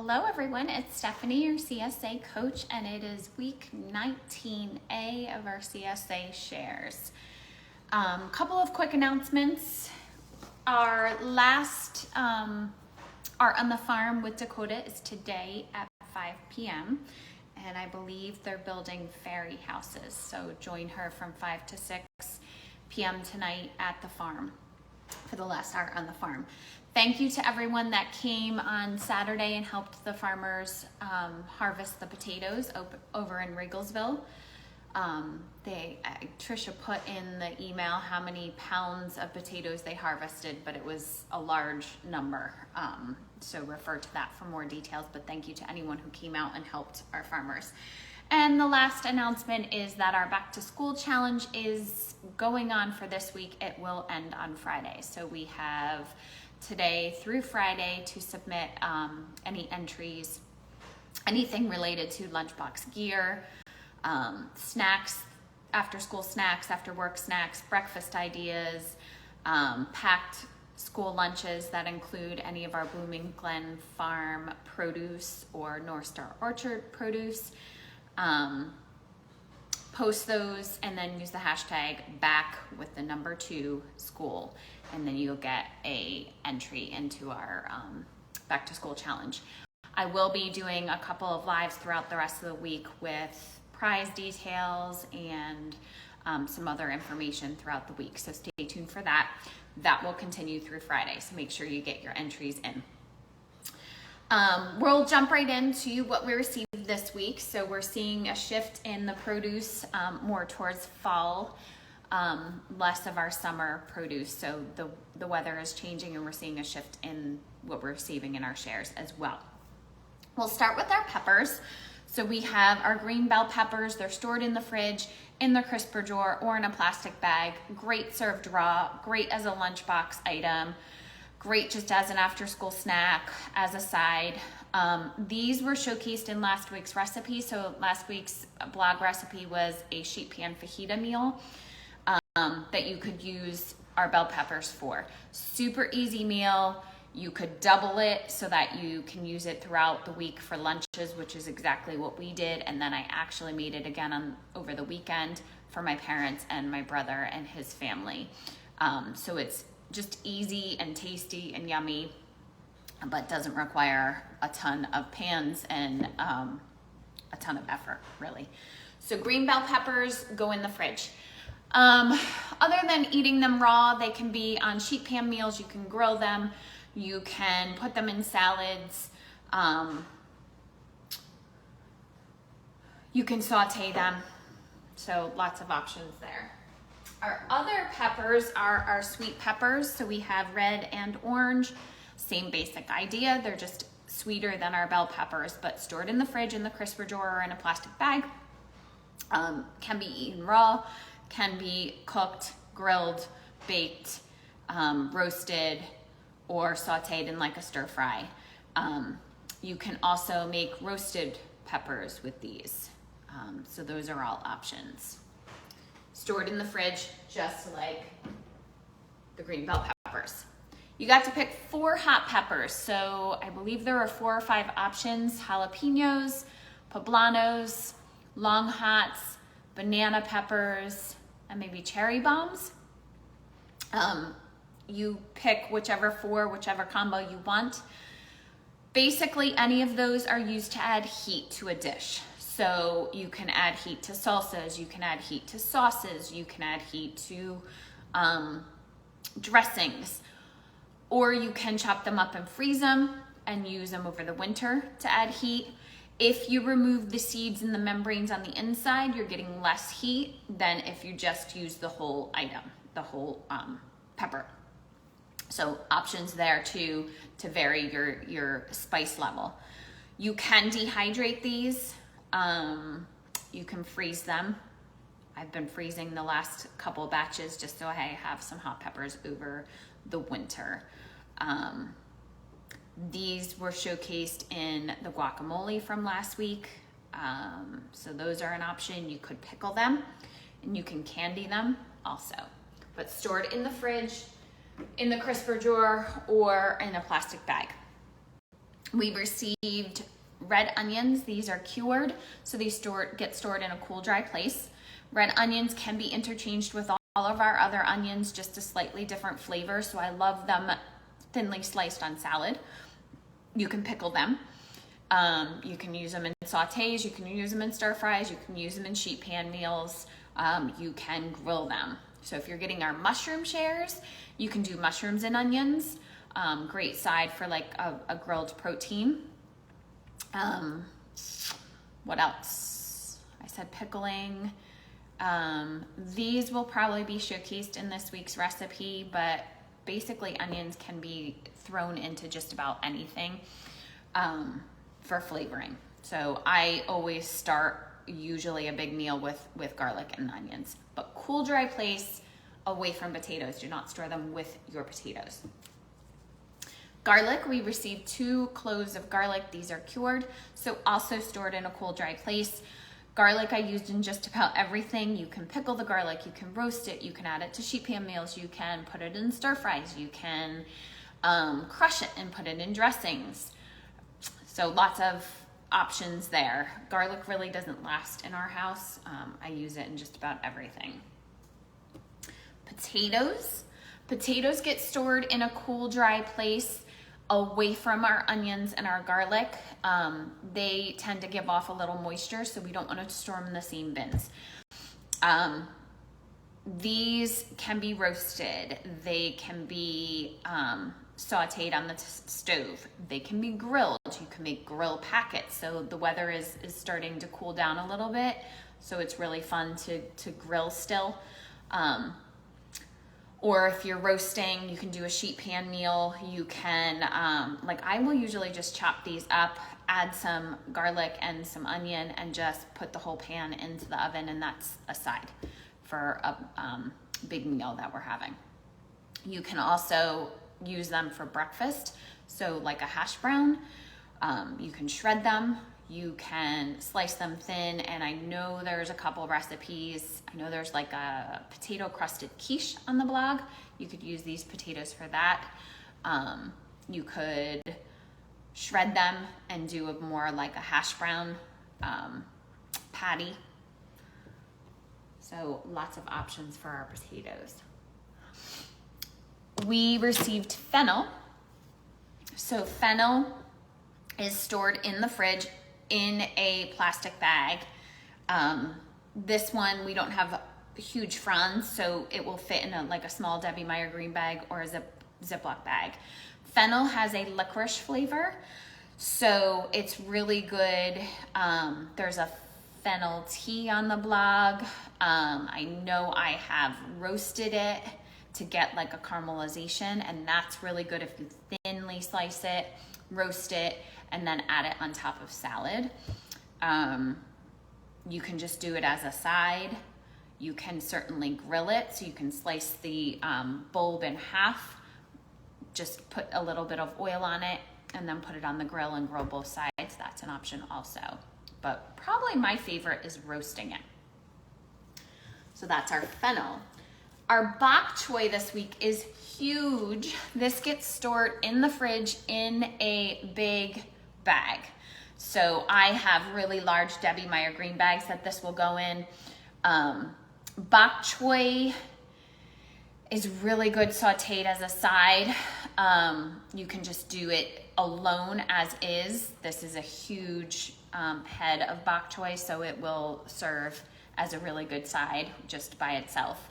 Hello everyone, it's Stephanie, your CSA coach, and it is week 19A of our CSA shares. Couple of quick announcements. Our last Art on the Farm with Dakota is today at 5 p.m. and I believe they're building fairy houses, so join her from 5 to 6 p.m. tonight at the farm for the last Art on the Farm. Thank you to everyone that came on Saturday and helped the farmers harvest the potatoes over in Rigglesville. Trisha put in the email how many pounds of potatoes they harvested, but it was a large number. So refer to that for more details, but thank you to anyone who came out and helped our farmers. And the last announcement is that our back to school challenge is going on for this week. It will end on Friday. So we have today through Friday to submit any entries, anything related to lunchbox gear, snacks, after school snacks, after work snacks, breakfast ideas, packed school lunches that include any of our Blooming Glen Farm produce or North Star Orchard produce. Post those and then use the hashtag back with the number 2 school, and then you'll get a entry into our back to school challenge. I will be doing a couple of lives throughout the rest of the week with prize details and some other information throughout the week, so stay tuned for that. That will continue through Friday, so make sure you get your entries in. We'll jump right into what we received this week. So we're seeing a shift in the produce more towards fall, less of our summer produce. So the weather is changing and we're seeing a shift in what we're receiving in our shares as well. We'll start with our peppers. So we have our green bell peppers. They're stored in the fridge, in the crisper drawer, or in a plastic bag. Great served raw, great as a lunchbox item. Great just as an after-school snack, as a side. These were showcased in last week's recipe. So last week's blog recipe was a sheet pan fajita meal that you could use our bell peppers for. Super easy meal. You could double it so that you can use it throughout the week for lunches, which is exactly what we did. And then I actually made it again over the weekend for my parents and my brother and his family. So it's just easy and tasty and yummy, but doesn't require a ton of pans and a ton of effort, really. So green bell peppers go in the fridge. Other than eating them raw, they can be on sheet pan meals. You can grill them. You can put them in salads. You can saute them. So lots of options there. Our other peppers are our sweet peppers. So we have red and orange. Same basic idea. They're just sweeter than our bell peppers, but stored in the fridge, in the crisper drawer, or in a plastic bag. Can be eaten raw, can be cooked, grilled, baked, roasted, or sauteed in like a stir fry. You can also make roasted peppers with these. So those are all options. Stored in the fridge, just like the green bell peppers. You got to pick 4 hot peppers. So I believe there are 4 or 5 options: jalapenos, poblanos, long hots, banana peppers, and maybe cherry bombs. You pick whichever combo you want. Basically, any of those are used to add heat to a dish. So you can add heat to salsas, you can add heat to sauces, you can add heat to dressings, or you can chop them up and freeze them and use them over the winter to add heat. If you remove the seeds and the membranes on the inside, you're getting less heat than if you just use the whole item, the whole pepper. So options there to vary your spice level. You can dehydrate these. You can freeze them. I've been freezing the last couple batches just so I have some hot peppers over the winter. These were showcased in the guacamole from last week. So those are an option. You could pickle them and you can candy them also, but stored in the fridge, in the crisper drawer, or in a plastic bag. We received red onions. These are cured, so they get stored in a cool, dry place. Red onions can be interchanged with all of our other onions, just a slightly different flavor, so I love them thinly sliced on salad. You can pickle them. You can use them in sautés, you can use them in stir fries, you can use them in sheet pan meals, you can grill them. So if you're getting our mushroom shares, you can do mushrooms and onions. Great side for like a grilled protein. What else? I said pickling. These will probably be showcased in this week's recipe, but basically onions can be thrown into just about anything for flavoring. So I always start usually a big meal with garlic and onions, but cool, dry place, away from potatoes. Do not store them with your potatoes. Garlic, we received 2 cloves of garlic. These are cured, so also stored in a cool, dry place. Garlic I used in just about everything. You can pickle the garlic, you can roast it, you can add it to sheet pan meals, you can put it in stir fries, you can crush it and put it in dressings. So lots of options there. Garlic really doesn't last in our house. I use it in just about everything. Potatoes. Potatoes get stored in a cool, dry place away from our onions and our garlic. They tend to give off a little moisture, so we don't want to store them in the same bins. These can be roasted. They can be sauteed on the stove. They can be grilled. You can make grill packets. So the weather is starting to cool down a little bit, so it's really fun to grill still. Or if you're roasting, you can do a sheet pan meal. You can, like I will usually just chop these up, add some garlic and some onion, and just put the whole pan into the oven, and that's a side for a big meal that we're having. You can also use them for breakfast, so like a hash brown. You can shred them. You can slice them thin, and I know there's a couple recipes. I know there's like a potato crusted quiche on the blog. You could use these potatoes for that. You could shred them and do a more like a hash brown patty. So lots of options for our potatoes. We received fennel. So fennel is stored in the fridge in a plastic bag. This one, we don't have huge fronds, so it will fit in a small Debbie Meyer green bag or a Ziploc bag. Fennel has a licorice flavor, so it's really good. There's a fennel tea on the blog. I know I have roasted it to get like a caramelization, and that's really good if you thinly slice it, roast it, and then add it on top of salad. You can just do it as a side. You can certainly grill it, so you can slice the bulb in half, just put a little bit of oil on it, and then put it on the grill and grill both sides. That's an option also. But probably my favorite is roasting it. So that's our fennel. Our bok choy this week is huge. This gets stored in the fridge in a big bag. So I have really large Debbie Meyer green bags that this will go in. Bok choy is really good sauteed as a side. You can just do it alone as is. This is a huge head of bok choy, so it will serve as a really good side just by itself.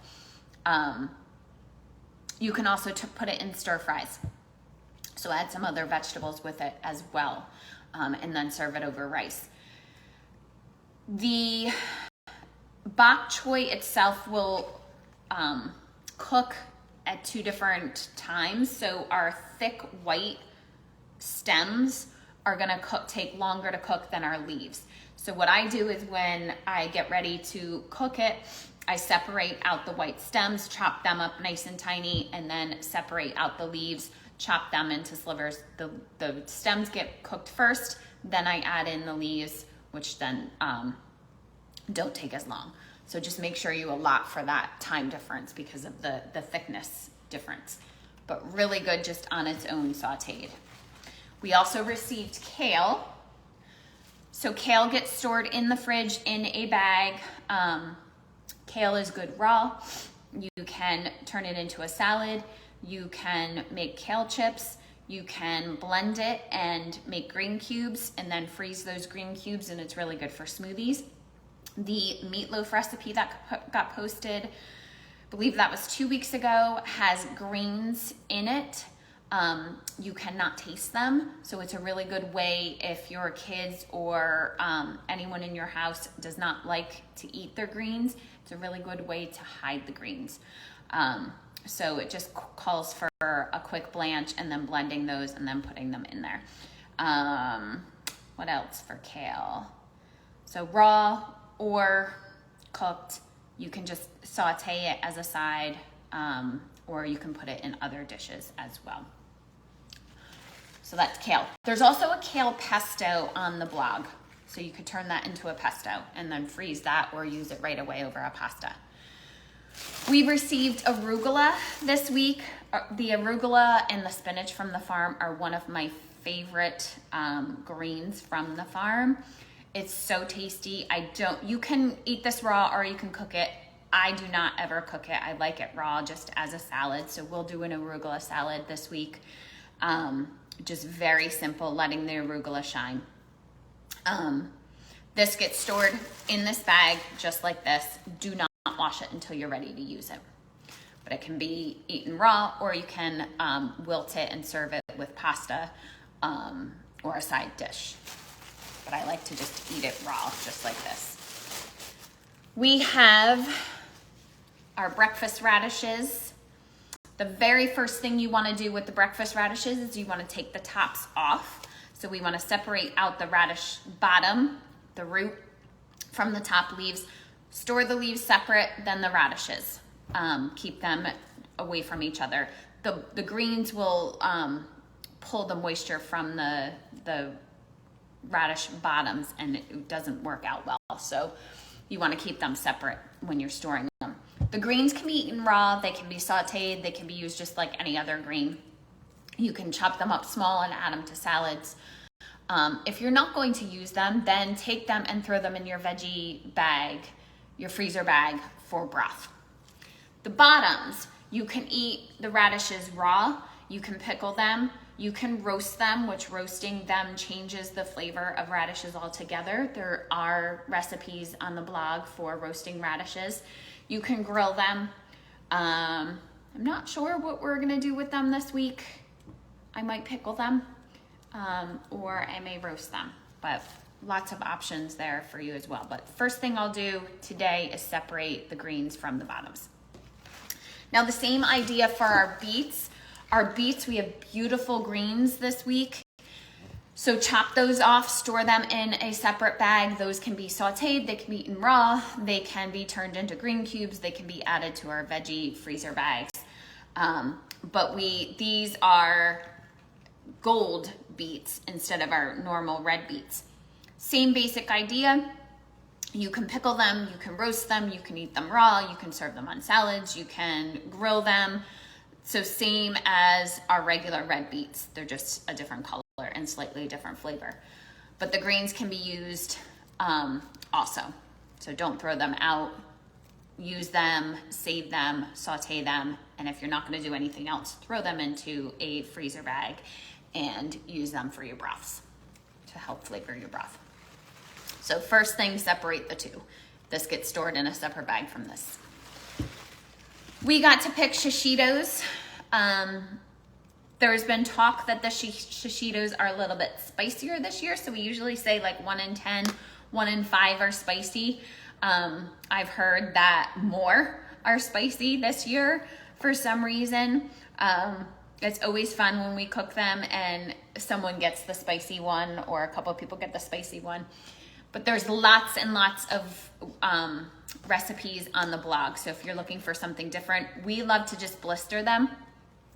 You can also put it in stir fries. So add some other vegetables with it as well, and then serve it over rice. The bok choy itself will cook at 2 different times. So our thick white stems are gonna take longer to cook than our leaves. So what I do is when I get ready to cook it, I separate out the white stems, chop them up nice and tiny, and then separate out the leaves, chop them into slivers. The stems get cooked first, then I add in the leaves, which then don't take as long. So just make sure you allot for that time difference because of the thickness difference. But really good just on its own sauteed. We also received kale. So kale gets stored in the fridge in a bag. Kale is good raw. You can turn it into a salad. You can make kale chips. You can blend it and make green cubes and then freeze those green cubes, and it's really good for smoothies. The meatloaf recipe that got posted, I believe that was 2 weeks ago, has greens in it. You cannot taste them, so it's a really good way if your kids or anyone in your house does not like to eat their greens. It's a really good way to hide the greens. So it just calls for a quick blanch and then blending those and then putting them in there. What else for kale? So raw or cooked, you can just saute it as a side, or you can put it in other dishes as well. So that's kale. There's also a kale pesto on the blog. So you could turn that into a pesto and then freeze that or use it right away over a pasta. We received arugula this week. The arugula and the spinach from the farm are one of my favorite greens from the farm. It's so tasty. You can eat this raw or you can cook it. I do not ever cook it. I like it raw just as a salad. So we'll do an arugula salad this week. Just very simple, letting the arugula shine. This gets stored in this bag just like this. Do not wash it until you're ready to use it. But it can be eaten raw, or you can wilt it and serve it with pasta or a side dish. But I like to just eat it raw, just like this. We have our breakfast radishes. The very first thing you want to do with the breakfast radishes is you want to take the tops off. So we want to separate out the radish bottom, the root, from the top leaves. Store the leaves separate, then the radishes. Keep them away from each other. The greens will pull the moisture from the radish bottoms, and it doesn't work out well. So you want to keep them separate when you're storing them. The greens can be eaten raw, they can be sauteed, they can be used just like any other green. You can chop them up small and add them to salads. If you're not going to use them, then take them and throw them in your veggie bag, your freezer bag for broth. The bottoms, you can eat the radishes raw, you can pickle them, you can roast them, which roasting them changes the flavor of radishes altogether. There are recipes on the blog for roasting radishes. You can grill them. I'm not sure what we're gonna do with them this week. I might pickle them, or I may roast them, but lots of options there for you as well. But first thing I'll do today is separate the greens from the bottoms. Now the same idea for our beets. Our beets, we have beautiful greens this week. So chop those off, store them in a separate bag. Those can be sauteed, they can be eaten raw, they can be turned into green cubes, they can be added to our veggie freezer bags. But these are gold beets instead of our normal red beets. Same basic idea. You can pickle them, you can roast them, you can eat them raw, you can serve them on salads, you can grill them. So same as our regular red beets, they're just a different color and slightly different flavor. But the greens can be used also. So don't throw them out. Use them, save them, saute them, and if you're not gonna do anything else, throw them into a freezer bag and use them for your broths to help flavor your broth. So first thing, separate the two. This gets stored in a separate bag from this. We got to pick shishitos. There's been talk that the shishitos are a little bit spicier this year, so we usually say like 1 in 10, 1 in 5 are spicy. I've heard that more are spicy this year for some reason. It's always fun when we cook them and someone gets the spicy one or a couple of people get the spicy one. But there's lots and lots of recipes on the blog. So if you're looking for something different, we love to just blister them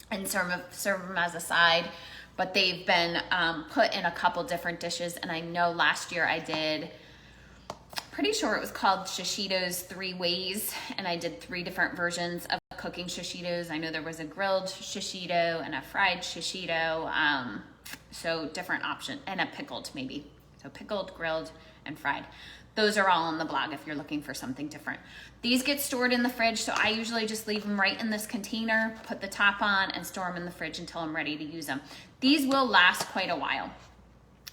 and serve them as a side. But they've been put in a couple different dishes. And I know last year I did, pretty sure it was called Shishito's 3 Ways. And I did 3 different versions of cooking shishitos. I know there was a grilled shishito and a fried shishito. So different option, and a pickled maybe. So pickled, grilled, and fried. Those are all on the blog if you're looking for something different. These get stored in the fridge, so I usually just leave them right in this container, put the top on, and store them in the fridge until I'm ready to use them. These will last quite a while.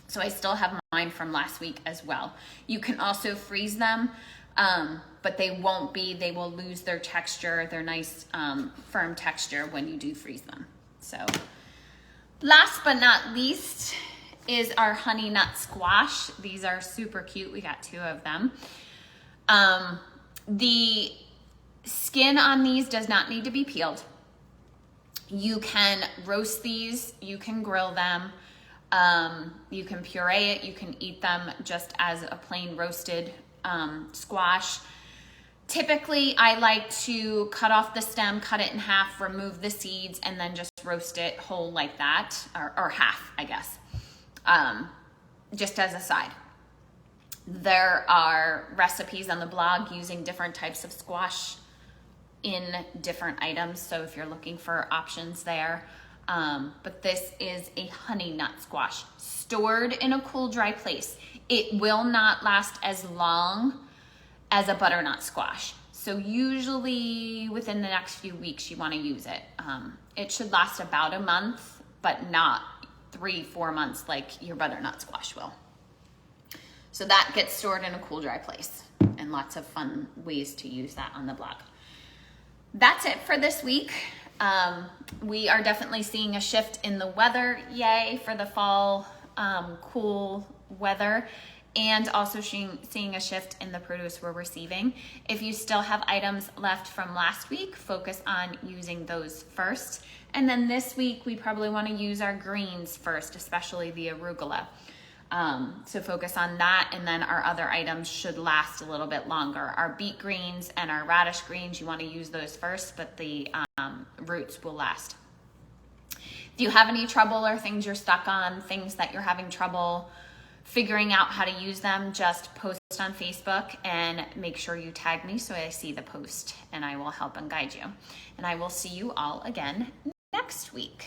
So I still have mine from last week as well. You can also freeze them, but they will lose their texture, their nice firm texture when you do freeze them. So last but not least is our honeynut squash. These are super cute. We got 2 of them. The skin on these does not need to be peeled. You can roast these, you can grill them, you can puree it, you can eat them just as a plain roasted squash. Typically, I like to cut off the stem, cut it in half, remove the seeds, and then just roast it whole like that, or half, I guess, just as a side. There are recipes on the blog using different types of squash in different items, so if you're looking for options there. But this is a honey nut squash stored in a cool, dry place. It will not last as long as a butternut squash. So usually within the next few weeks you want to use it. It should last about a month, but not 3-4 months like your butternut squash will. So that gets stored in a cool, dry place, and lots of fun ways to use that on the blog. That's it for this week. We are definitely seeing a shift in the weather. Yay for the fall cool weather, and also seeing a shift in the produce we're receiving. If you still have items left from last week, focus on using those first. And then this week, we probably want to use our greens first, especially the arugula. So focus on that, and then our other items should last a little bit longer. Our beet greens and our radish greens, you want to use those first, but the roots will last. If you have any trouble or things you're stuck on, things that you're having trouble figuring out how to use them, just post on Facebook and make sure you tag me so I see the post, and I will help and guide you. And I will see you all again next week.